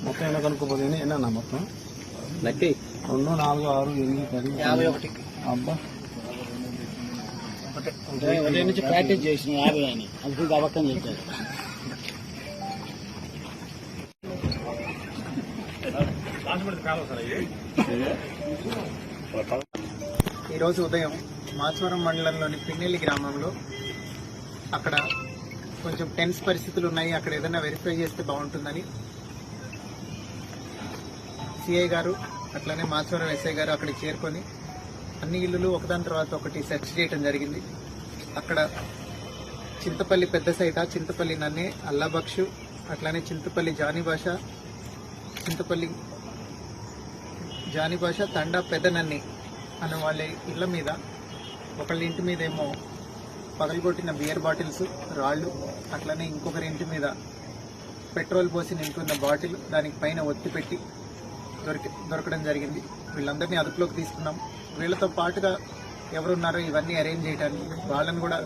మొత్తం ఎలా కనుక్కోపోతే ఎన్న మొత్తం లెక్క 2, 4, 6, 8, 10, 51 అబ్బా ఉదయం నుంచి ప్రాక్టీస్ చేసిన 50 అని అది అబద్ధం చేశారు. ఈరోజు ఉదయం మాచవరం మండలంలోని పిన్నెల్లి గ్రామంలో అక్కడ కొంచెం టెన్స్ పరిస్థితులు ఉన్నాయి, అక్కడ ఏదైనా వెరిఫై చేస్తే బాగుంటుందని సిఐ గారు అట్లనే మాచవరం ఎస్ఐ గారు అక్కడికి చేరుకొని అన్ని ఇళ్లు ఒకదాని తర్వాత ఒకటి సెర్చ్ చేయడం జరిగింది. అక్కడ చింతపల్లి పెద్ద సైట, చింతపల్లి నన్నే, అల్లాబక్షు, అట్లానే చింతపల్లి జానిభాష తండా పెద్ద నన్ని అనే వాళ్ళ ఇళ్ల మీద, ఒకళ్ళ ఇంటి మీద ఏమో పగలగొట్టిన బియర్ బాటిల్స్, రాళ్లు, అట్లనే ఇంకొకరి ఇంటి మీద పెట్రోల్ పోసి నింపుకున్న బాటిల్ దానికి పైన ఒత్తి పెట్టి దొరకడం జరిగింది. వీళ్ళందరినీ అదుపులోకి తీసుకున్నాం. వీళ్ళతో పాటుగా ఎవరున్నారో ఇవన్నీ అరేంజ్ చేయడానికి వాళ్ళని కూడా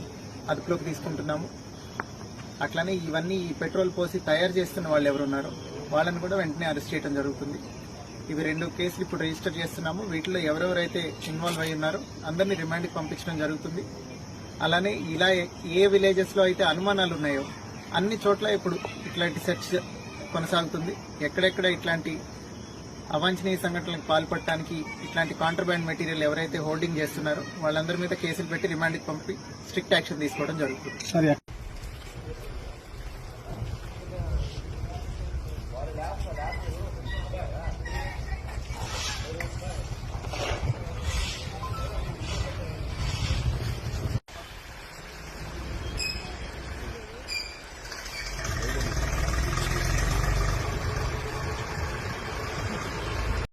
అదుపులోకి తీసుకుంటున్నాము. అట్లనే ఇవన్నీ ఈ పెట్రోల్ పోసి తయారు చేస్తున్న వాళ్ళు ఎవరున్నారో వాళ్ళని కూడా వెంటనే అరెస్ట్ చేయడం జరుగుతుంది. ఇవి 2 కేసులు ఇప్పుడు రిజిస్టర్ చేస్తున్నాము. వీటిలో ఎవరెవరైతే ఇన్వాల్వ్ అయి ఉన్నారో అందరినీ రిమాండ్కి పంపించడం జరుగుతుంది. అలానే ఇలా ఏ విలేజెస్ లో అయితే అనుమానాలు ఉన్నాయో అన్ని చోట్ల ఇప్పుడు ఇట్లాంటి సెర్చ్ కొనసాగుతుంది. ఎక్కడెక్కడ ఇట్లాంటి అవాంఛనీయ సంఘటనలకు పాల్పడటానికి ఇట్లాంటి కాంట్రాబ్యాండ్ మెటీరియల్ ఎవరైతే హోల్డింగ్ చేస్తున్నారో వాళ్ళందరి మీద కేసులు పెట్టి రిమాండ్కి పంపి స్ట్రిక్ట్ యాక్షన్ తీసుకోవడం జరుగుతుంది.